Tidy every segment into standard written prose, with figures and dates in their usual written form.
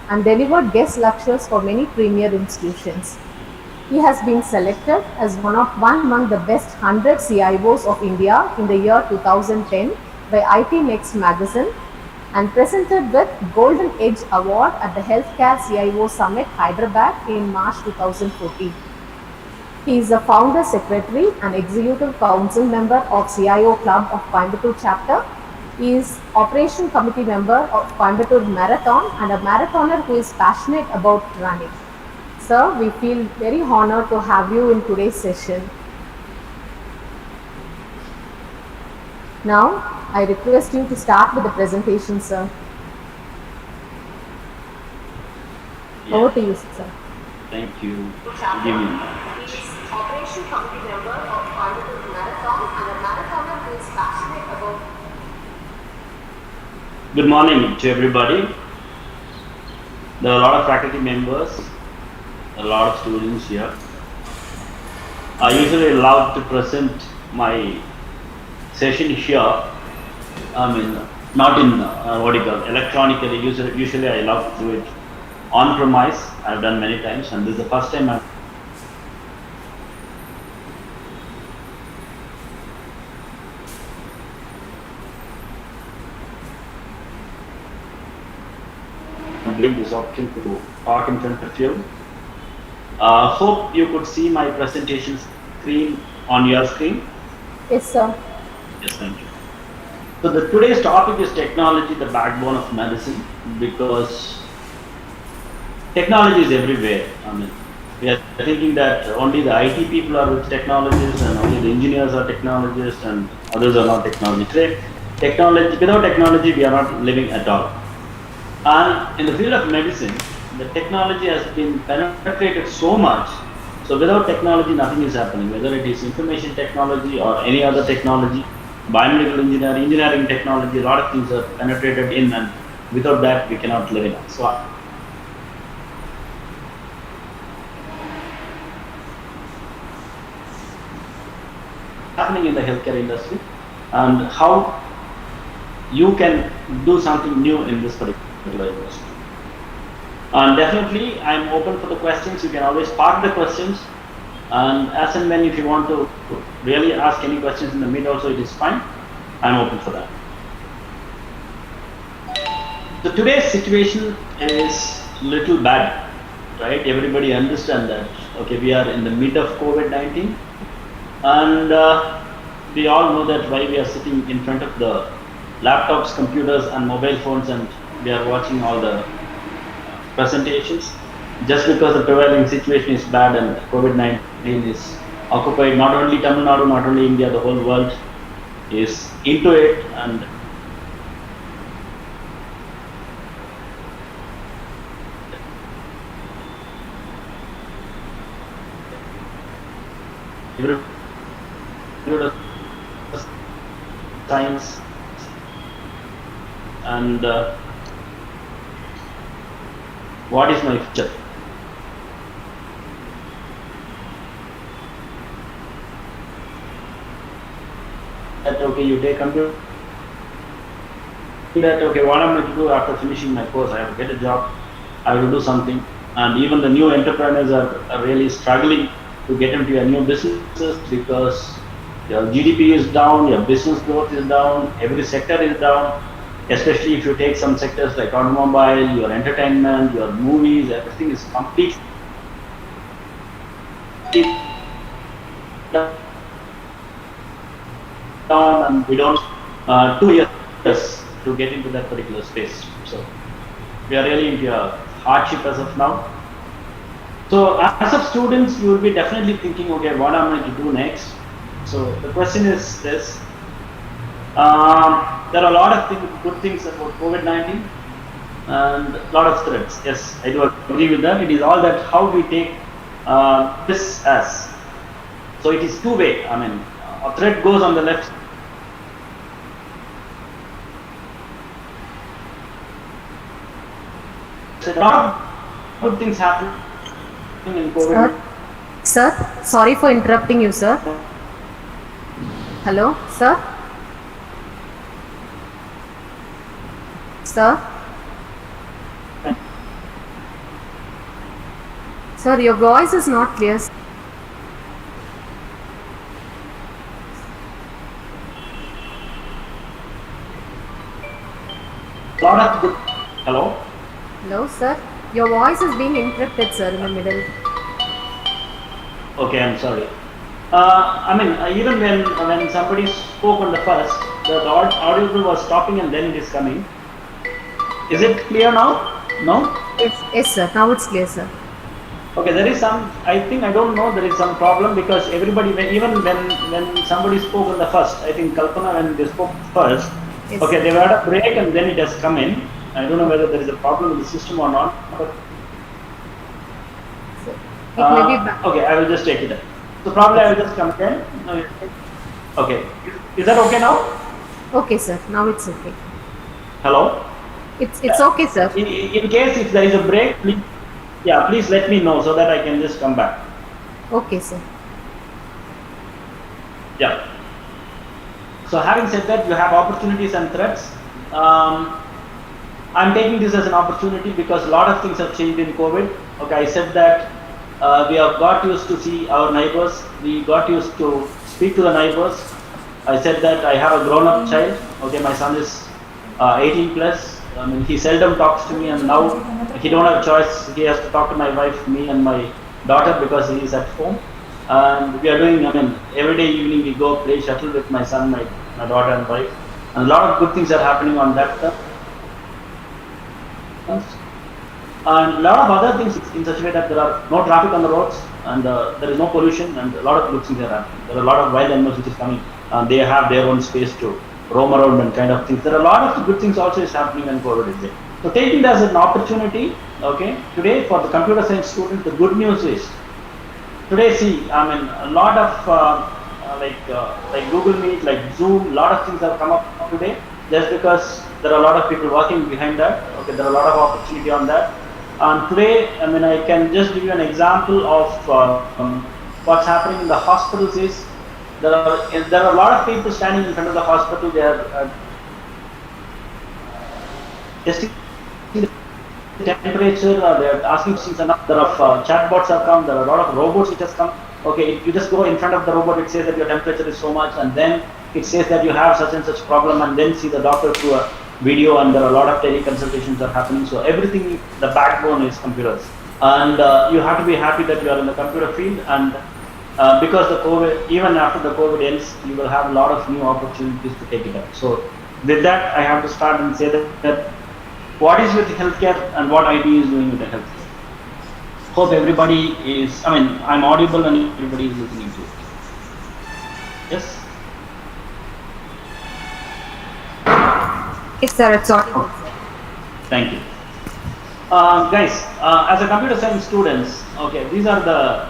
and delivered guest lectures for many premier institutions. He has been selected as one among the best 100 CIOs of India in the year 2010 by IT Next magazine and presented with Golden Edge Award at the Healthcare CIO Summit Hyderabad in March 2014. He is the founder secretary and executive council member of CIO Club of Coimbatore chapter. He is operation committee member of Coimbatore Marathon and a marathoner who is passionate about running. Sir, we feel very honored to have you in today's session. Now, I request you to start with the presentation, sir. Yeah. Over to you, sir. Thank you. Give me. Operation committee member of Coimbatore Marathon and a marathoner who is passionate about. Good morning to everybody. There are a lot of faculty members, a lot of students here. I usually love to present my session here. I mean, not in electronically. Usually I love to do it on premise. I've done many times, and this is the first time I'm getting this opportunity to talk in front of you. Hope you could see my presentation screen on your screen. Yes, sir. Yes, thank you. So today's topic is technology, the backbone of medicine, because technology is everywhere. I mean, we are thinking that only the IT people are with technologists and only the engineers are technologists and others are not technology. Today, without technology, we are not living at all. And in the field of medicine, the technology has been penetrated so much. So without technology, nothing is happening, whether it is information technology or any other technology, biomedical engineering technology, a lot of things are penetrated in, and without that, we cannot live in it. So happening in the healthcare industry and how you can do something new in this particular industry. And definitely, I'm open for the questions. You can always park the questions, and as and when if you want to really ask any questions in the mid also, it is fine. I'm open for that. So today's situation is little bad, right? Everybody understand that. Okay, we are in the mid of COVID-19, and we all know that why we are sitting in front of the laptops, computers, and mobile phones, and we are watching all the presentations, just because the prevailing situation is bad and COVID-19 is occupied not only Tamil Nadu, not only India, the whole world is into it. And science and what is my future? That okay, you take computer. That okay, what am I going to do after finishing my course? I have to get a job. I have to do something. And even the new entrepreneurs are really struggling to get into your new businesses because your GDP is down, your business growth is down, every sector is down. Especially if you take some sectors like automobile, your entertainment, your movies, everything is completely down, and we don't 2 years to get into that particular space. So we are really into a hardship as of now. So as of students, you will be definitely thinking, okay, what am I to do next? So the question is this. There are a lot of good things about COVID-19 and a lot of threats. Yes, I do agree with that. It is all that how we take this as. So it is two-way. I mean, a threat goes on the left. So a lot of good things happen in COVID. Sir, sorry for interrupting you, sir. Hello, sir? Sir? Sir, your voice is not clear. Lot of good. Hello. Hello, sir. Your voice is being interrupted, sir, in the middle. Okay, I'm sorry. Even when somebody spoke on the first, the audio was stopping and then it is coming. Is it clear now? No? Yes, sir. Now it's clear, sir. Okay, there is some, I think, I don't know, there is some problem because everybody, even when somebody spoke on the first, I think Kalpana, when they spoke first, Yes, okay, sir. they had a break and then it has come in. I don't know whether there is a problem with the system or not, but So, it may be back. okay, I will just take it up. So probably I will just come again. Okay, is that okay now? Okay, sir. Now it's okay. Hello? It's okay, sir. In case if there is a break, please, yeah, please let me know so that I can just come back. Okay, sir. Yeah. So having said that, you have opportunities and threats. I'm taking this as an opportunity because a lot of things have changed in COVID. Okay, I said that we have got used to see our neighbors. We got used to speak to the neighbors. I said that I have a grown-up child. Okay, my son is 18 plus. I mean, he seldom talks to me, and now he don't have a choice. He has to talk to my wife, me, and my daughter because he is at home. And we are doing. I mean, every day evening we go play shuttle with my son, my daughter, and wife. And a lot of good things are happening on that term. And a lot of other things in such a way that there are no traffic on the roads and there is no pollution and a lot of good things are happening. There are a lot of wild animals which is coming and they have their own space to roam around and kind of things. There are a lot of good things also is happening when COVID is there. So taking it as an opportunity, okay, today for the computer science students, the good news is, today see, I mean, a lot of like Google Meet, like Zoom, a lot of things have come up today just because there are a lot of people working behind that. Okay, there are a lot of opportunity on that. And today, I mean, I can just give you an example of what's happening in the hospitals is there are a lot of people standing in front of the hospital. They are testing the temperature. They are asking questions. There are chatbots have come. There are a lot of robots which has come. Okay, you just go in front of the robot. It says that your temperature is so much, and then it says that you have such and such problem, and then see the doctor through a video, and there are a lot of teleconsultations are happening. So everything, the backbone is computers, and you have to be happy that you are in the computer field. And because the COVID, even after the COVID ends, you will have a lot of new opportunities to take it up. So with that, I have to start and say that what is with healthcare and what IT is doing with the healthcare. Hope everybody is, I mean, I'm audible and everybody is listening to it. Yes? Yes, sir. It's audible, sir. Thank you. Guys, as a computer science students, okay, these are the,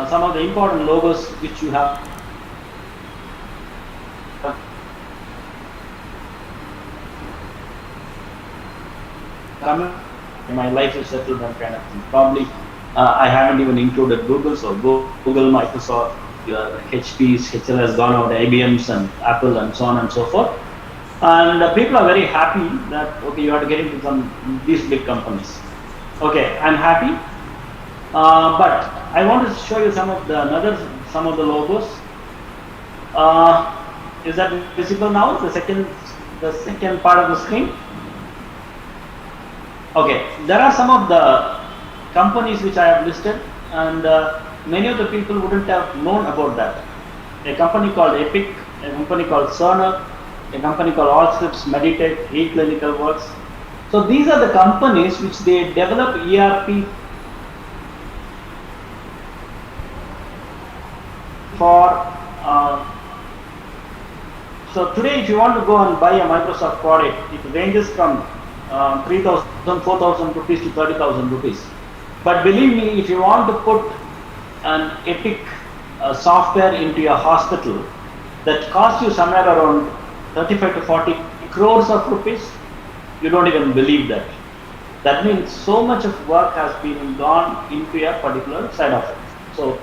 some of the important logos which you have. My life is settled and kind of thing. Probably I haven't even included Google, so Google, Microsoft, your HPs, HL has gone out, IBMs and Apple and so on and so forth. And people are very happy that, okay, you have to get into these big companies. Okay, I'm happy. But I want to show you some of the logos. Is that visible now? The second part of the screen. Okay, there are some of the companies which I have listed, and many of the people wouldn't have known about that. A company called Epic, a company called Cerner, a company called Allscripts, Meditech, eClinical Works. So these are the companies which they develop ERP for. So today, if you want to go and buy a Microsoft product, it ranges from 3,000, 4,000 rupees to 30,000 rupees. But believe me, if you want to put an Epic software into your hospital, that costs you somewhere around 35 to 40 crores of rupees, you don't even believe that. That means so much of work has been gone into a particular side of it. So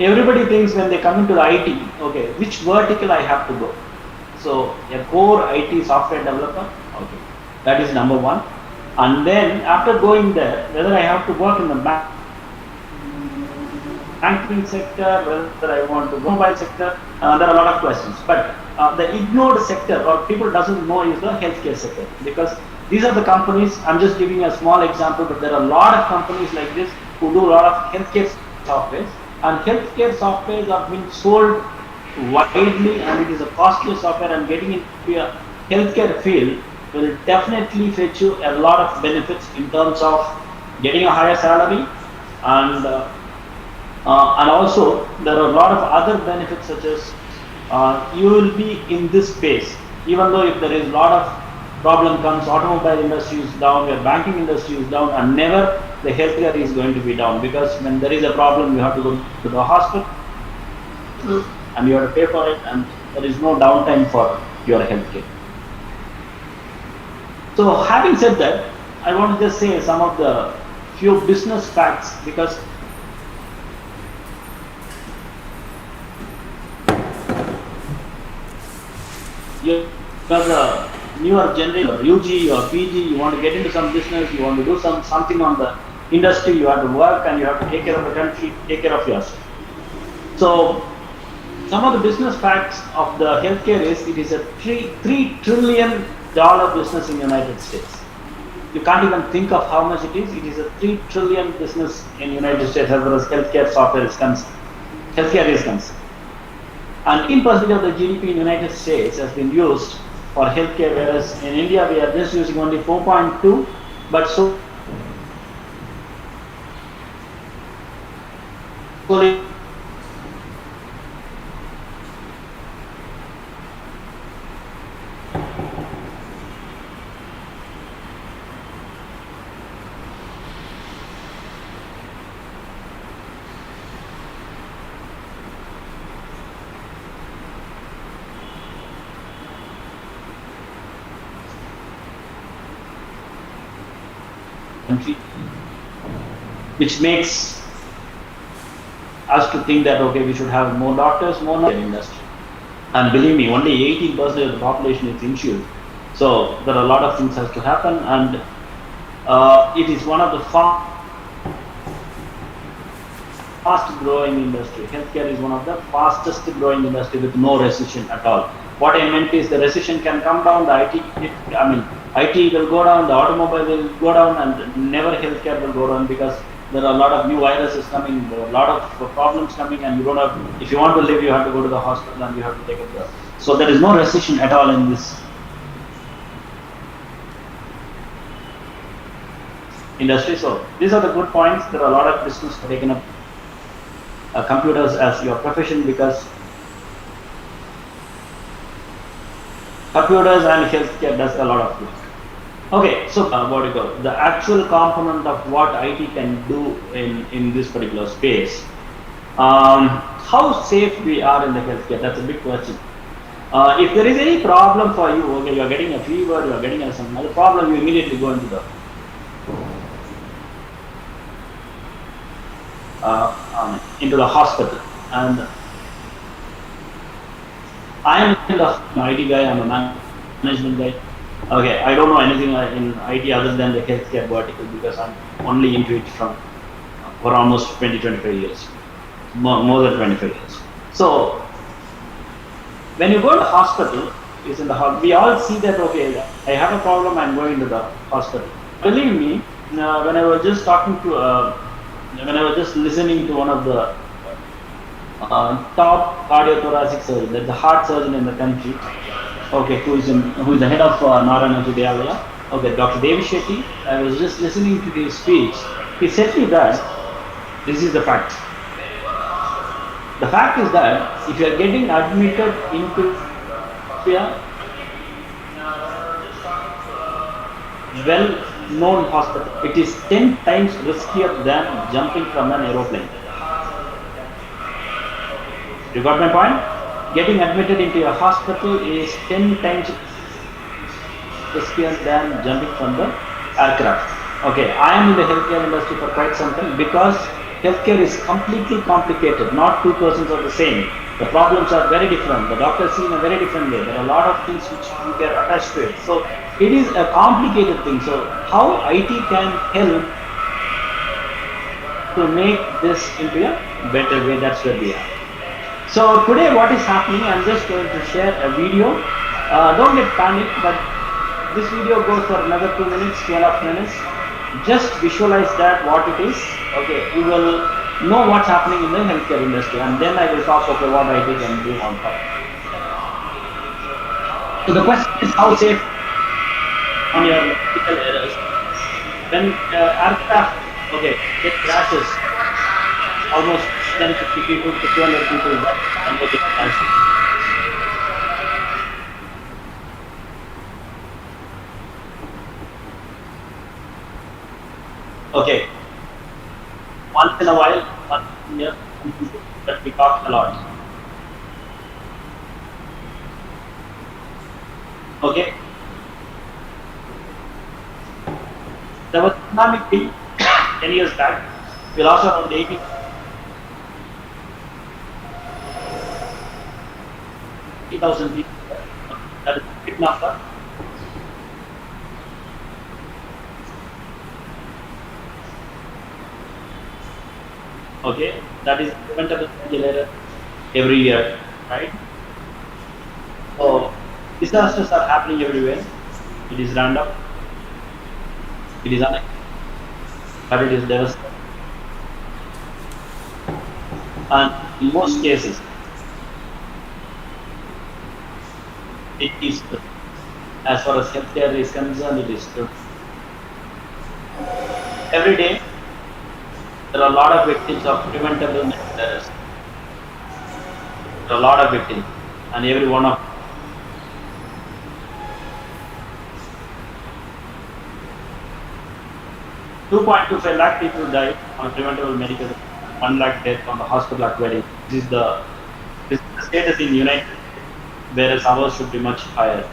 everybody thinks when they come into the IT, okay, which vertical I have to go. So a core IT software developer, okay, that is number one. And then after going there, whether I have to work in the back banking sector, whether I want to go mobile sector, there are a lot of questions. But the ignored sector or people doesn't know is the healthcare sector, because these are the companies. I'm just giving a small example, but there are a lot of companies like this who do a lot of healthcare software, and healthcare softwares are being sold widely, and it is a costly software, and getting into a healthcare field will definitely fetch you a lot of benefits in terms of getting a higher salary, and and also there are a lot of other benefits, such as you will be in this space, even though if there is a lot of problem comes, automobile industry is down, your banking industry is down, and never the healthcare is going to be down, because when there is a problem, you have to go to the hospital and you have to pay for it, and there is no downtime for your healthcare. So having said that, I want to just say some of the few business facts, because you're the newer generation, or UG or PG, you want to get into some business, you want to do something on the industry, you have to work and you have to take care of the country, take care of yourself. So some of the business facts of the healthcare is, it is a $3 trillion business in the United States. You can't even think of how much it is. It is a $3 trillion business in the United States as far as healthcare software is concerned. Healthcare is concerned. And 18% of the GDP in the United States has been used for healthcare, whereas in India we are just using only 4.2, but so country, which makes us to think that okay, we should have more doctors, more in industry. And believe me, only 18% of the population is insured. So there are a lot of things has to happen, and it is one of the fast growing industry. Healthcare is one of the fastest growing industry with no recession at all. What I meant is the recession can come down, the IT will go down, the automobile will go down, and never healthcare will go down, because there are a lot of new viruses coming, there are a lot of problems coming, and you don't have, if you want to live, you have to go to the hospital and you have to take a care. So there is no recession at all in this industry. So these are the good points. There are a lot of business taken up computers as your profession, because computers and healthcare does a lot of work. Okay, so what do you call the actual component of what IT can do in this particular space? How safe we are in the healthcare? That's a big question. If there is any problem for you, okay, you are getting a fever, you are getting some other problem, you immediately go into the hospital. And I am in the IT guy, I'm a management guy. Okay, I don't know anything in IT other than the healthcare vertical, because I'm only into it for almost 20-25 years, more than 25 years. So when you go to the hospital, we all see that okay, I have a problem, I'm going to the hospital. Believe me, when I was just talking to, when I was just listening to one of the top cardiothoracic surgeon, that's the heart surgeon in the country, okay, who is the head of Narayana Hridayalaya, okay, Dr. Devi Shetty. I was just listening to his speech. He said me that this is the fact. The fact is that if you are getting admitted into a well-known hospital, it is 10 times riskier than jumping from an aeroplane. You got my point? Getting admitted into a hospital is 10 times riskier than jumping from the aircraft. Okay, I am in the healthcare industry for quite some time, because healthcare is completely complicated. Not two persons are the same. The problems are very different. The doctors see in a very different way. There are a lot of things which you get attached to it. So it is a complicated thing. So how IT can help to make this into a better way. That's where we are. So today what is happening, I'm just going to share a video. Don't get panicked, but this video goes for another 2 minutes, 2.5 minutes. Just visualize that what it is. Okay, you will know what's happening in the healthcare industry, and then I will talk about what IT can do on top. So the question is how safe on your critical errors. When aircraft it crashes, almost 10-50 people to 200 people and they get crashed. Okay, once in a while, once in a year, but we talk a lot. Okay. There was economic peak 10 years back. We lost around 80,000 people. That is a big number. Okay, that is preventable error every year, right? So disasters are happening everywhere. It is random. It is unexpected, but it is devastating. And in most cases, it is true. As far as healthcare is concerned, it is true. Every day, there are a lot of victims of preventable medical errors. There are a lot of victims, and every one of 2.25 lakh people died on preventable medical, 1 lakh death on the hospital acquiring. This is the status in United States, whereas ours should be much higher.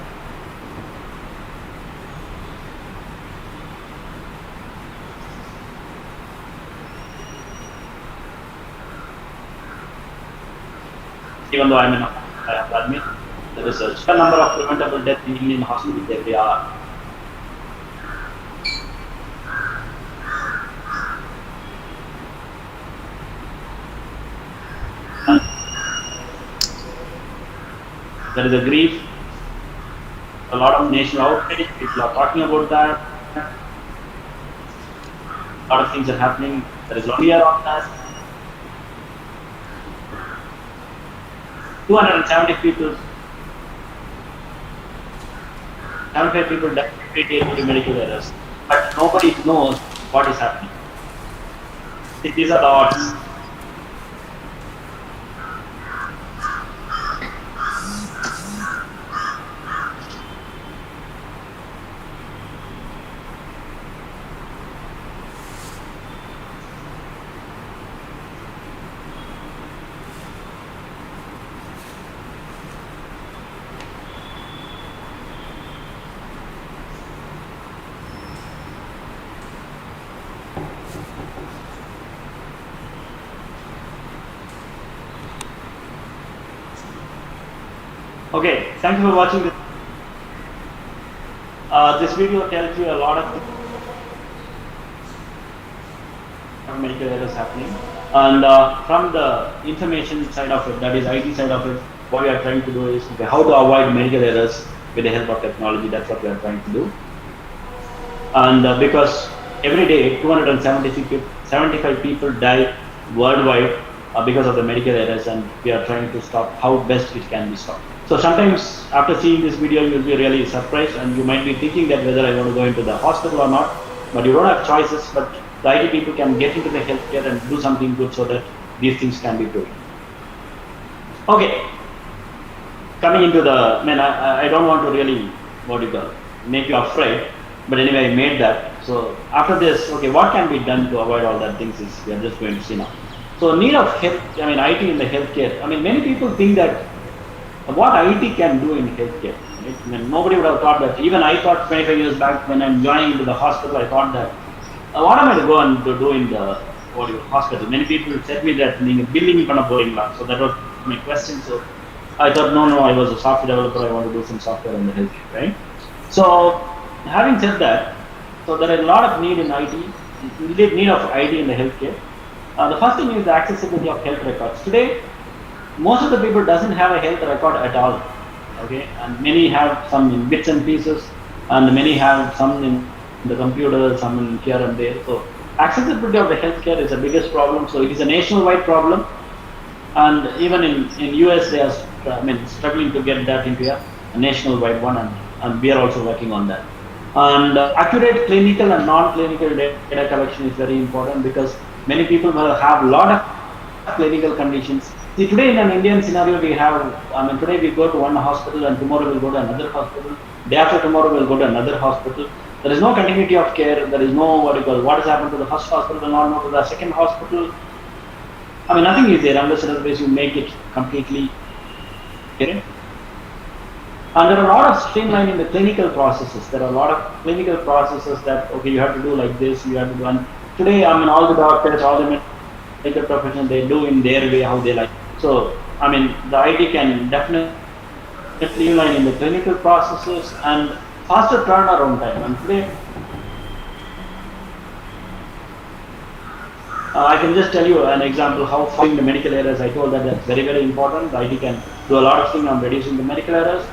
Even though I have to admit, there is a sheer number of preventable deaths in Indian hospitals every hour. There is a grief, a lot of national outrage, people are talking about that. A lot of things are happening. There is a lot of fear on that. 270 people, 75 people died every day due to medical errors, but nobody knows what is happening. These are the odds. Okay, thank you for watching this. This video tells you a lot of medical errors happening, and from the information side of it, that is IT side of it, what we are trying to do is how to avoid medical errors with the help of technology. That's what we are trying to do. And because every day 275 people die worldwide because of the medical errors, and we are trying to stop how best it can be stopped. So sometimes after seeing this video, you will be really surprised, and you might be thinking that whether I want to go into the hospital or not, but you don't have choices. But the IT people can get into the healthcare and do something good so that these things can be done. Okay, coming into the, I don't want to really, make you afraid, but anyway, I made that. So after this, okay, what can be done to avoid all that things is we are just going to see now. So need of IT in the healthcare. Many people think that what IT can do in healthcare. Right? Nobody would have thought that. Even I thought 25 years back when I'm joining into the hospital, I thought that what am I to go and to do in the hospital? Many people said me that billing panna poringla. So that was my question. So I thought no, I was a software developer. I want to do some software in the healthcare, right? So having said that, so there is a lot of need in IT, need of IT in the healthcare. The first thing is the accessibility of health records. Today, most of the people doesn't have a health record at all. Okay, and many have some in bits and pieces, and many have some in the computer, some in here and there. So accessibility of the healthcare is the biggest problem. So it is a nationwide problem, and even in US they are struggling to get that into a nationwide one, and we are also working on that. And accurate clinical and non-clinical data collection is very important, because many people will have a lot of clinical conditions. See, today in an Indian scenario, we have, today we go to one hospital and tomorrow we'll go to another hospital. Day after tomorrow we'll go to another hospital. There is no continuity of care. There is no, what has happened to the first hospital will not know to the second hospital. Nothing is there unless otherwise you make it completely. Okay? And there are a lot of streamlining the clinical processes. There are a lot of clinical processes that, okay, you have to do like this, you have to do. And today, all the doctors, all the medical professionals, they do in their way how they like. So, the IT can definitely streamline in the clinical processes and faster turnaround time. And today, I can just tell you an example how finding the medical errors. I told that that's very, very important. The IT can do a lot of things on reducing the medical errors.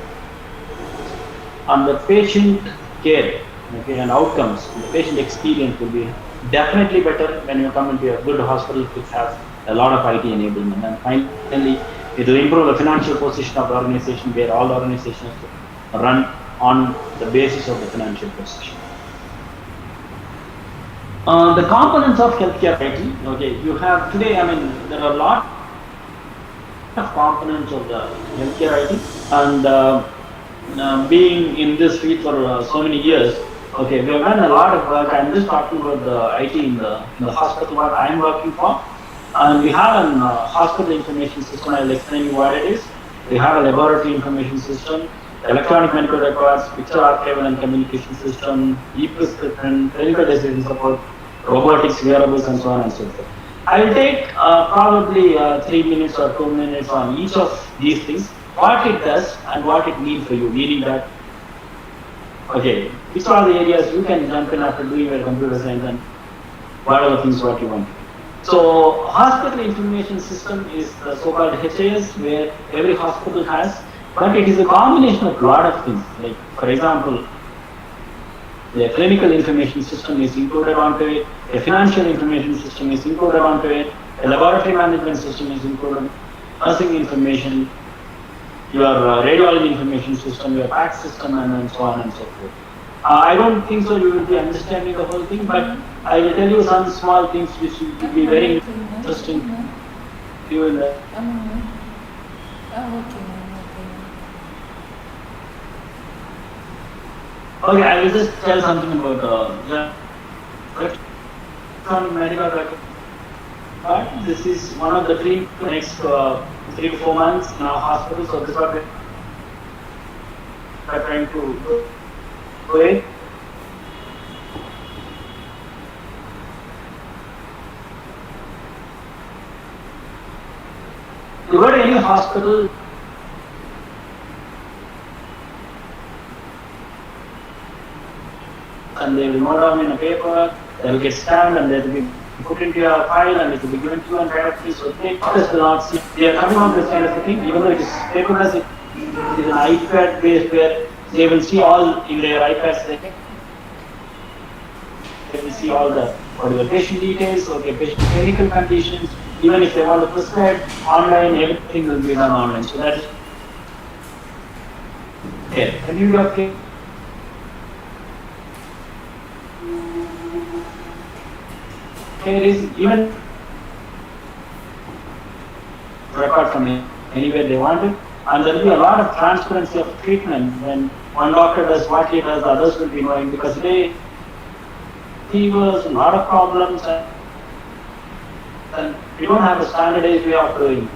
And the patient care, okay, and outcomes, the patient experience will be definitely better when you come into a good hospital which has a lot of IT enablement. And finally, it will improve the financial position of the organization, where all the organizations run on the basis of the financial position. The components of healthcare IT, okay, you have today, there are a lot of components of the healthcare IT, and being in this field for so many years, okay, we have done a lot of work. I'm just talking about the IT in the hospital what I'm working for, and we have an hospital information system. I'll explain you what it is. We have a laboratory information system, electronic medical records, picture archival and communication system, e-prescription, clinical decision support, robotics, wearables, and so on and so forth. I will take probably 3 minutes or 2 minutes on each of these things, what it does and what it means for you, meaning that, okay, which are the areas you can jump in after doing your computer science and what are the things what you want. So, hospital information system is the so-called HIS, where every hospital has, but it is a combination of a lot of things. Like, for example, the clinical information system is included onto it, a financial information system is included onto it, a laboratory management system is included, nursing information, your radiology information system, your PACS system, and so on and so forth. I don't think so you will be understanding the whole thing, but I will tell you some small things which will be very interesting to you in the. Okay, I will just tell something about electronic medical record. But this is one of the dream for the next 3 to 4 months in our hospital. So this is what we are trying to do it. You go to any hospital, and they will note down in a paper, they will get scanned and they will be put into your file and it will be given to you and directly. So doctors will not see. They are coming on this kind of a thing, even though it is paperless, it is an iPad based where they will see all in their iPads. They will see all the patient details, okay, patient clinical conditions. Even if they want to prescribe online, everything will be done online. So that is okay. Can you look okay? There is even record from anywhere they want it, and there will be a lot of transparency of treatment. When one doctor does what he does, the others will be knowing, because today fevers, a lot of problems, and we don't have a standardized way of doing it.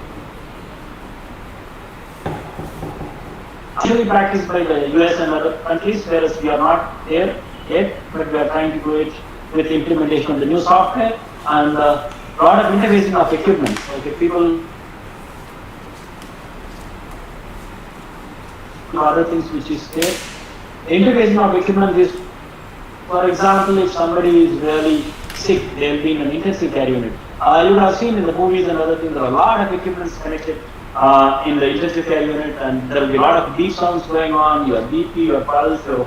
Actually practiced by the US and other countries, whereas we are not there yet, but we are trying to do it with the implementation of the new software and a lot of interfacing of equipment. Okay, people, other things which is there. The interfacing of equipment is, for example, if somebody is really sick, they'll be in an intensive care unit. You would have seen in the movies and other things, there are a lot of equipment connected in the intensive care unit, and there will be a lot of beep sounds going on, your BP, your pulse, the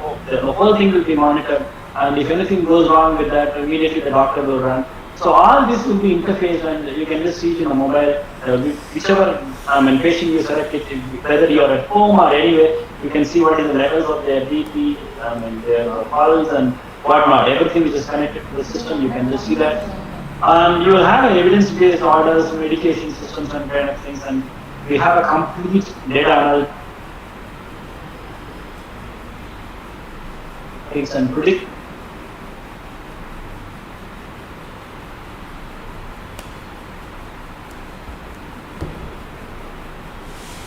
whole thing will be monitored. And if anything goes wrong with that, immediately the doctor will run. So all this will be interfaced, and you can just see it in the mobile. Whichever patient you select it, whether you are at home or anywhere, you can see what is the levels of their BP, their pulse and whatnot. Everything which is connected to the system, you can just see that. You will have evidence-based orders, medication systems and kind of things, and we have a complete data analytics and predict.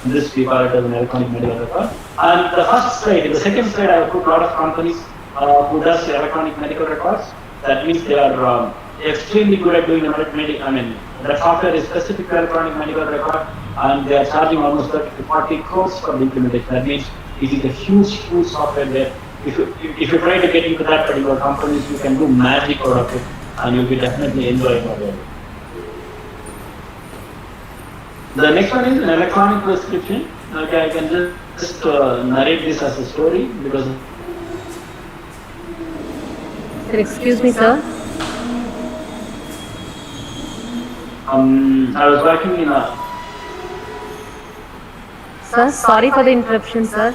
This we call it as an electronic medical record. And the first slide, in the second slide, I have put a lot of companies who does electronic medical records. That means they are extremely good at doing the software is specific to electronic medical record, and they are charging almost 30 to 40 crores for the implementation. That means it is a huge software there. If you try to get into that particular companies, you can do magic out of it, and you'll be definitely enjoying it. The next one is an electronic prescription. Okay, I can just narrate this as a story because. Sir, excuse me, sir. I was working in a. Sir, sorry for the interruption, sir.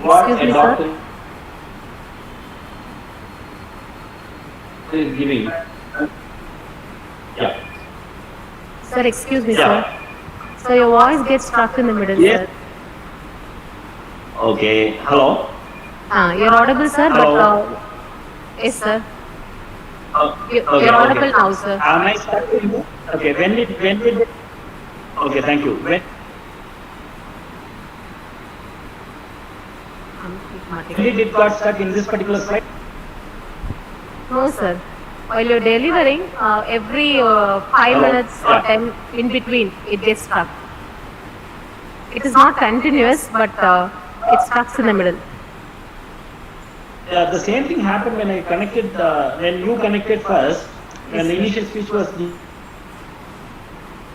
What Excuse a me, doctor sir. is giving. Yeah. Sir, excuse me, Yeah. sir. So your voice gets stuck in the middle, Yes. sir. Okay. Hello. You're audible, sir, Hello. but yes, sir. Okay, You're audible now, sir. Am I stuck in this? Okay. When did? Okay. Thank you. When did it got stuck in this particular slide? No, sir. While you're delivering, every 5 Hello? minutes or Yeah. 10 in between, it gets stuck. It is not continuous, but it stuck in the middle. The same thing happened when I connected. When you connected first, when the initial speech was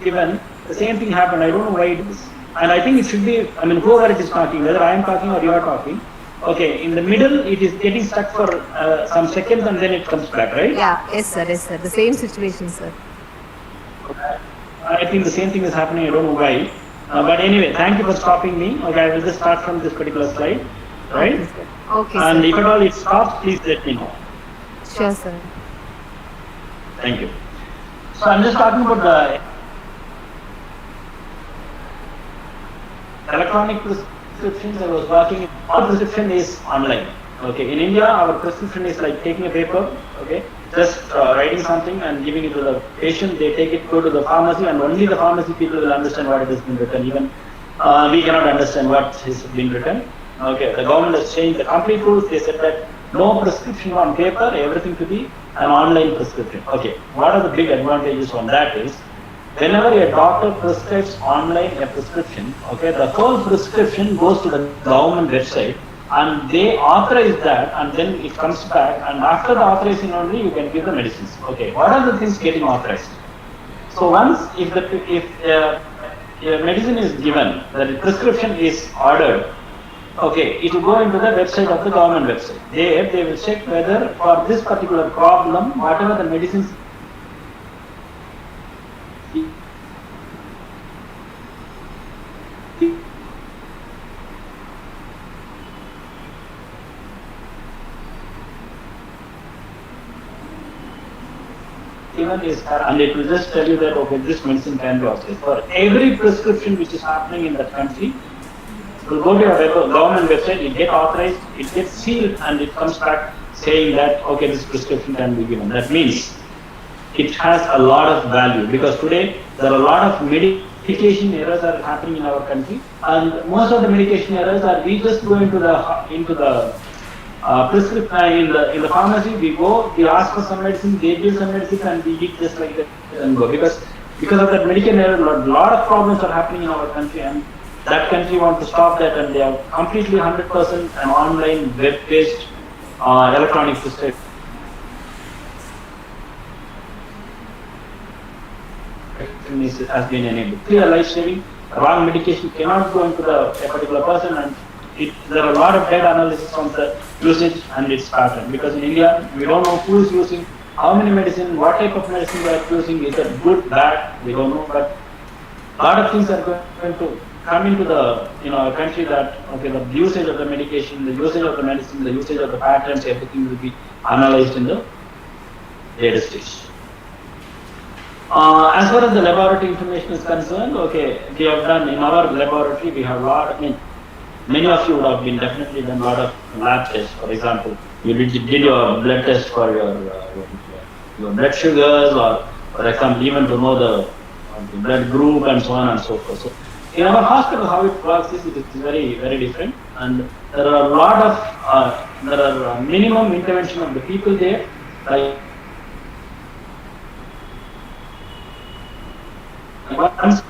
given, the same thing happened. I don't know why it is. And I think it should be. Whoever it is talking, whether I am talking or you are talking. Okay, in the middle, it is getting stuck for some seconds and then it comes back, right? Yeah, yes, sir, yes, sir. The same situation, sir. I think the same thing is happening. I don't know why. But anyway, thank you for stopping me. Okay, I will just start from this particular slide, right? Okay, sir. Okay, And sir. if at all it stops, please let me know. Sure, sir. Thank you. So I'm just talking about the electronic prescriptions. I was working. All prescription is online. Okay, in India, our prescription is like taking a paper. Okay, just writing something and giving it to the patient. They take it, go to the pharmacy, and only the pharmacy people will understand what it has been written. Even we cannot understand what has been written. Okay, the government has changed the complete rules. They said that no prescription on paper, everything to be an online prescription. Okay, what are the big advantages on that is, whenever a doctor prescribes online a prescription, okay, the whole prescription goes to the government website and they authorize that, and then it comes back, and after the authorization only you can give the medicines. Okay, what are the things getting authorized? So once if a medicine is given, the prescription is ordered, okay, it will go into the website of the government website. There they will check whether for this particular problem, whatever the medicines given is, and it will just tell you that okay, this medicine can be authorized. For every prescription which is happening in that country, it will go to your government website, it gets authorized, it gets sealed, and it comes back saying that okay, this prescription can be given. That means it has a lot of value, because today there are a lot of medication errors are happening in our country, and most of the medication errors are we just go into the prescription in the pharmacy. We go, we ask for some medicine, they give some medicine, and we eat just like that and go. Because of that medication error, a lot of problems are happening in our country, and that country wants to stop that, and they are completely 100% an online web-based electronic medication has been enabled. Clear life saving, wrong medication cannot go into a particular person, and there are a lot of data analysis on the usage and its pattern. Because in India, we don't know who is using, how many medicine, what type of medicine they are using, is it good, bad, we don't know. But a lot of things are going to come into the country that okay, the usage of the medication, the usage of the medicine, the usage of the patterns, everything will be analyzed in the data stage. As far as the laboratory information is concerned, okay, we have done in our laboratory, we have a lot. I mean, many of you would have been definitely done a lot of lab tests. For example, you did your blood test for your blood sugars, or for example, even to know the blood group and so on and so forth. So in our hospital, how it works is it is very, very different, and there are a lot of minimum intervention of the people there. Like once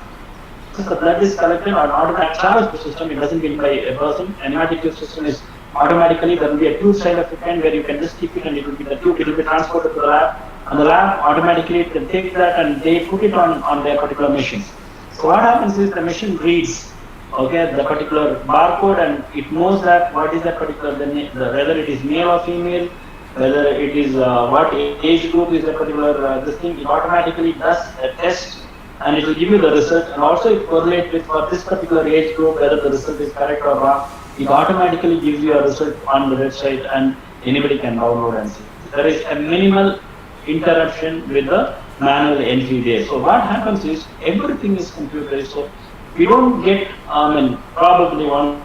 the blood is collected, an automatic travels the system. It doesn't get by a person. An pneumatic tube system is automatically, there will be a tube side of the pen where you can just keep it, and it will be the tube. It will be transported to the lab, and the lab automatically can take that and they put it on their particular machine. So what happens is the machine reads, okay, the particular barcode, and it knows that what is that particular whether it is male or female, whether it is what age group is a particular this thing. It automatically does a test, and it will give you the result, and also it correlates with for this particular age group whether the result is correct or wrong. It automatically gives you a result on the website, and anybody can download and see. There is a minimal interruption with the manual entry there. So what happens is everything is computerized. So we don't get probably one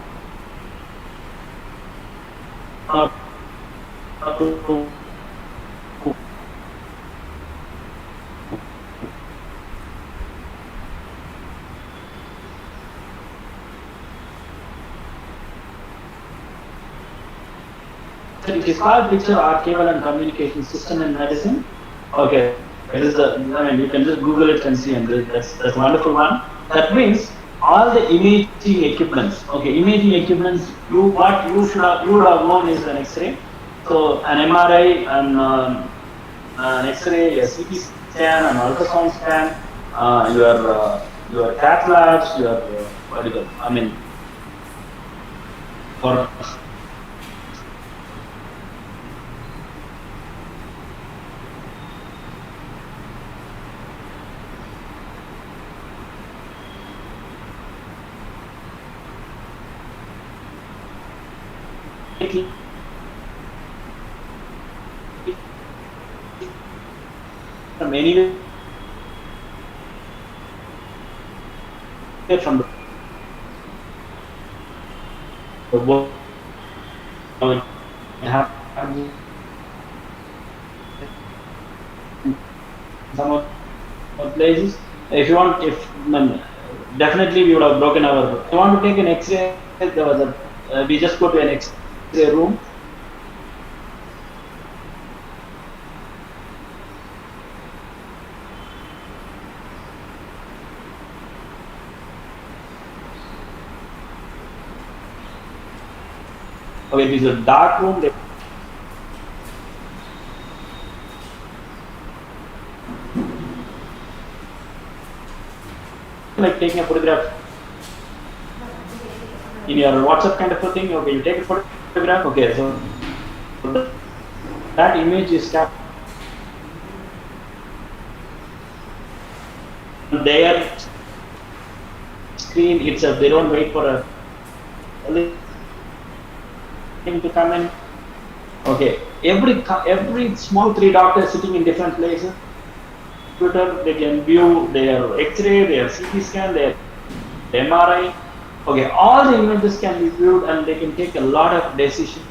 it is called picture archival and communication system in medicine. Okay, it is you can just Google it and see, and that's a wonderful one. That means all the imaging equipments. Okay, imaging equipments. You would have known is an X-ray. So an MRI and an X-ray, a CT scan, an ultrasound scan, your cath labs, your for from anywhere from the world. Some of places, if you want, definitely we would have broken our. If you want to take an X-ray, there was we just go to an X-ray room. Okay, it is a dark room. Like taking a photograph in your WhatsApp kind of a thing. Okay, you take a photograph. Okay, so that image is captured on their screen itself. They don't wait for a thing to come in. Okay, every small 3 doctors sitting in different places. They can view their X-ray, their CT scan, their MRI. Okay, all the images can be viewed, and they can take a lot of decisions.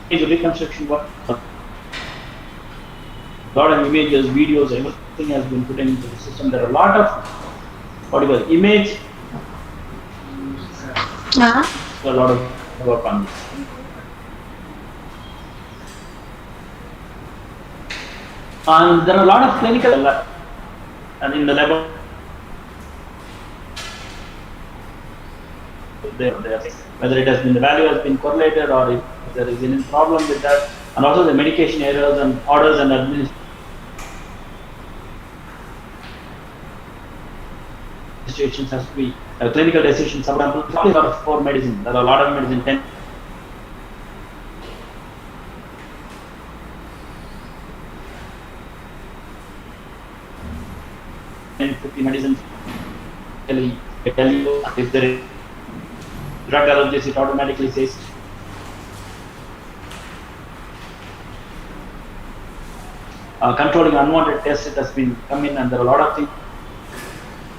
Reconstruction work. A lot of images, videos, everything has been put into the system. There are a lot of image. A lot of work on this. And there are a lot of clinical and in the lab whether it has been the value has been correlated or if there is any problem with that, and also the medication errors and orders and administration situations has to be clinical decisions. For example, a lot of for medicine. There are a lot of medicine. 50 medicines. Tell you if there is drug allergies, it automatically says. Controlling unwanted tests, it has been come in, and there are a lot of things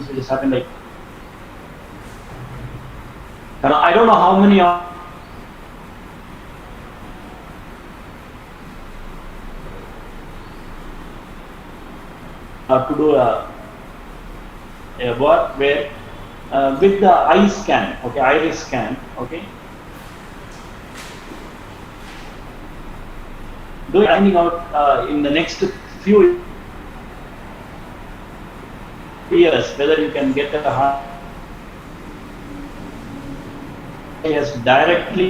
which has happened. Like, I don't know how many of to do a work where with the eye scan, okay, iris scan, okay, doing finding out in the next few years whether you can get a heart yes, directly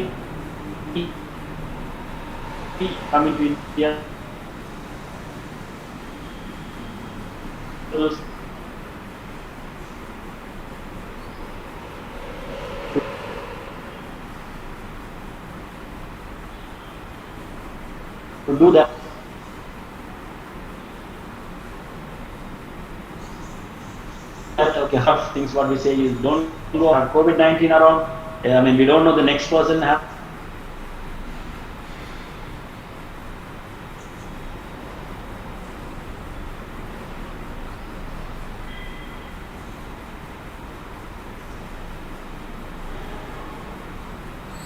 coming to India. To do that, okay, half things what we say is don't go on COVID-19 around. I mean, we don't know the next person have.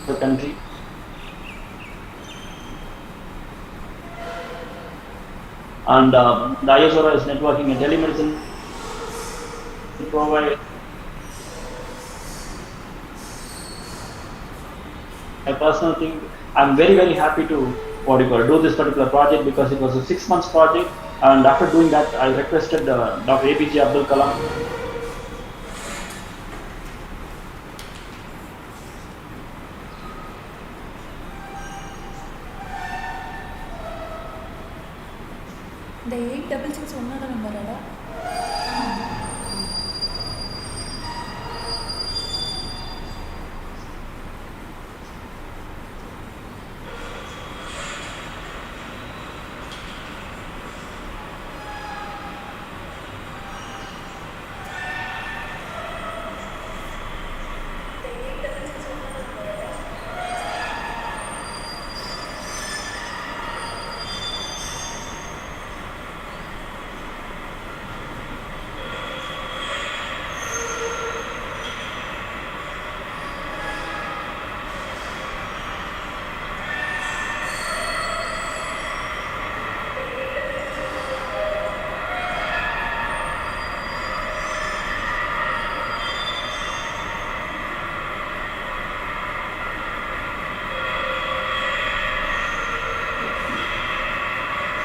The country. And the ISRO is networking and telemedicine provide a personal thing. I'm very happy to do this particular project because it was a 6 months project, and after doing that I requested Dr. APJ Abdul Kalam the 866 ஒன்னோட நம்பராடா